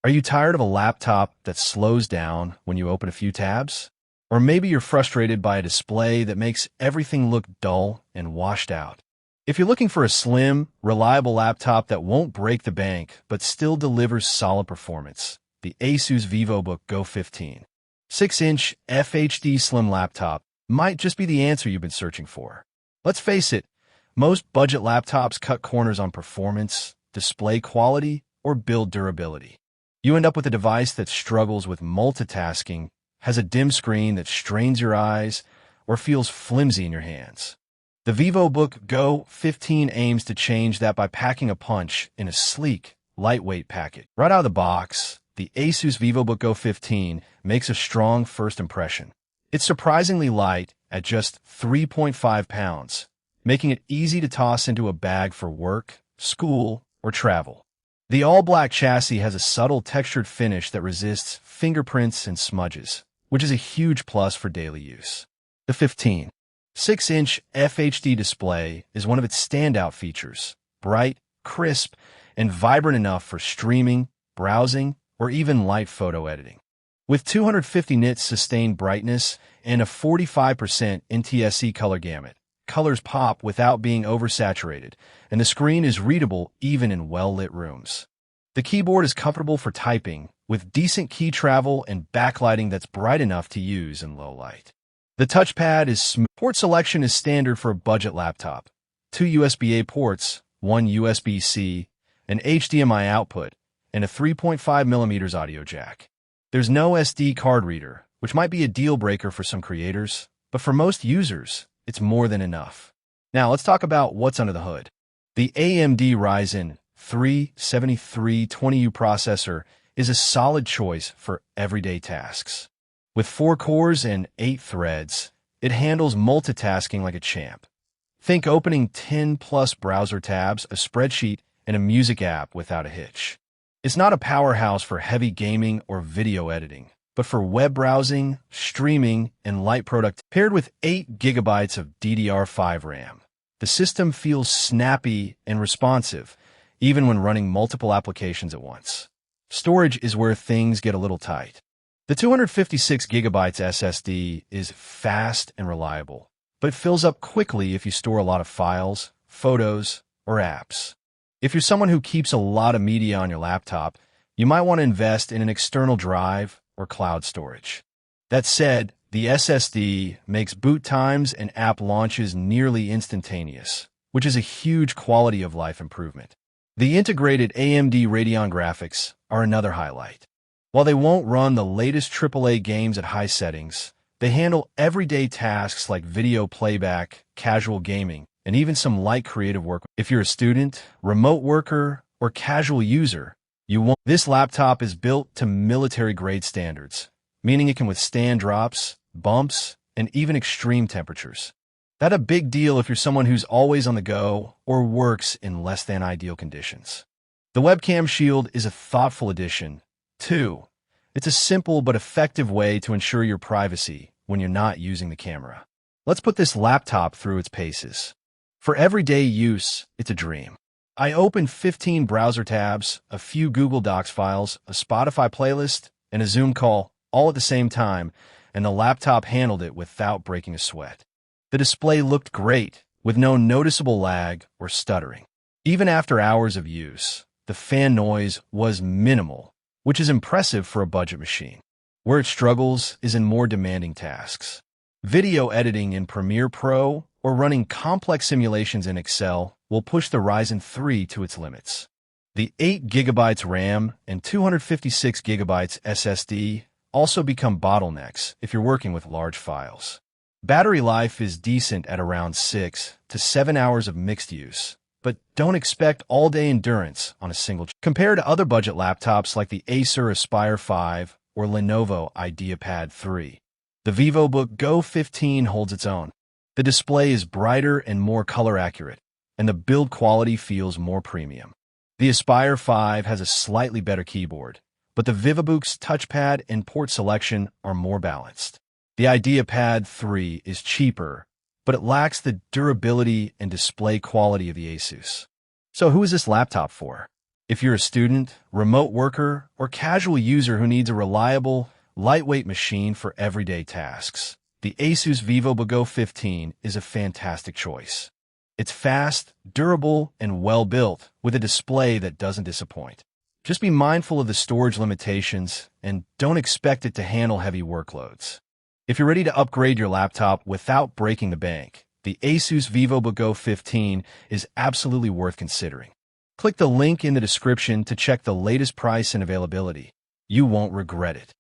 Are you tired of a laptop that slows down when you open a few tabs? Or maybe you're frustrated by a display that makes everything look dull and washed out. If you're looking for a slim, reliable laptop that won't break the bank but still delivers solid performance, the ASUS Vivobook Go 15 6-inch FHD slim laptop might just be the answer you've been searching for. Let's face it, most budget laptops cut corners on performance, display quality, or build durability. You end up with a device that struggles with multitasking, has a dim screen that strains your eyes, or feels flimsy in your hands. The Vivobook Go 15 aims to change that by packing a punch in a sleek, lightweight package. Right out of the box, the ASUS Vivobook Go 15 makes a strong first impression. It's surprisingly light at just 3.5 pounds, making it easy to toss into a bag for work, school, or travel. The all-black chassis has a subtle textured finish that resists fingerprints and smudges, which is a huge plus for daily use. The 15 6-inch FHD display is one of its standout features, bright, crisp, and vibrant enough for streaming, browsing, or even light photo editing. With 250 nits sustained brightness and a 45% NTSC color gamut, colors pop without being oversaturated, and the screen is readable even in well-lit rooms. The keyboard is comfortable for typing, with decent key travel and backlighting that's bright enough to use in low light. The touchpad is smooth. Port selection is standard for a budget laptop. 2 USB-A ports, 1 USB-C, an HDMI output, and a 3.5mm audio jack. There's no SD card reader, which might be a deal breaker for some creators, but for most users, it's more than enough. Now let's talk about what's under the hood. The AMD Ryzen 3 7320U processor is a solid choice for everyday tasks. With 4 cores and 8 threads, it handles multitasking like a champ. Think opening 10+ browser tabs, a spreadsheet, and a music app without a hitch. It's not a powerhouse for heavy gaming or video editing, but for web browsing, streaming, and light product. Paired with 8 GB of DDR5 RAM, the system feels snappy and responsive, even when running multiple applications at once. Storage is where things get a little tight. The 256 GB SSD is fast and reliable, but it fills up quickly if you store a lot of files, photos, or apps. If you're someone who keeps a lot of media on your laptop, you might want to invest in an external drive or cloud storage. That said, the SSD makes boot times and app launches nearly instantaneous, which is a huge quality of life improvement. The integrated AMD Radeon graphics are another highlight. While they won't run the latest AAA games at high settings, they handle everyday tasks like video playback, casual gaming, and even some light creative work. If you're a student, remote worker, or casual user, you won't. This laptop is built to military-grade standards, meaning it can withstand drops, bumps, and even extreme temperatures. That's a big deal if you're someone who's always on the go or works in less than ideal conditions. The webcam shield is a thoughtful addition, too. It's a simple but effective way to ensure your privacy when you're not using the camera. Let's put this laptop through its paces. For everyday use, it's a dream. I opened 15 browser tabs, a few Google Docs files, a Spotify playlist, and a Zoom call, all at the same time, and the laptop handled it without breaking a sweat. The display looked great, with no noticeable lag or stuttering. Even after hours of use, the fan noise was minimal, which is impressive for a budget machine. Where it struggles is in more demanding tasks. Video editing in Premiere Pro or running complex simulations in Excel will push the Ryzen 3 to its limits. The 8 GB RAM and 256 GB SSD also become bottlenecks if you're working with large files. Battery life is decent at around 6 to 7 hours of mixed use, but don't expect all-day endurance on a single chip. Compared to other budget laptops like the Acer Aspire 5 or Lenovo IdeaPad 3, the Vivobook Go 15 holds its own. The display is brighter and more color accurate, and the build quality feels more premium. The Aspire 5 has a slightly better keyboard, but the Vivobook's touchpad and port selection are more balanced. The IdeaPad 3 is cheaper, but it lacks the durability and display quality of the ASUS. So who is this laptop for? If you're a student, remote worker, or casual user who needs a reliable, lightweight machine for everyday tasks, the ASUS Vivobook Go 15 is a fantastic choice. It's fast, durable, and well-built, with a display that doesn't disappoint. Just be mindful of the storage limitations and don't expect it to handle heavy workloads. If you're ready to upgrade your laptop without breaking the bank, the ASUS Vivobook Go 15 is absolutely worth considering. Click the link in the description to check the latest price and availability. You won't regret it.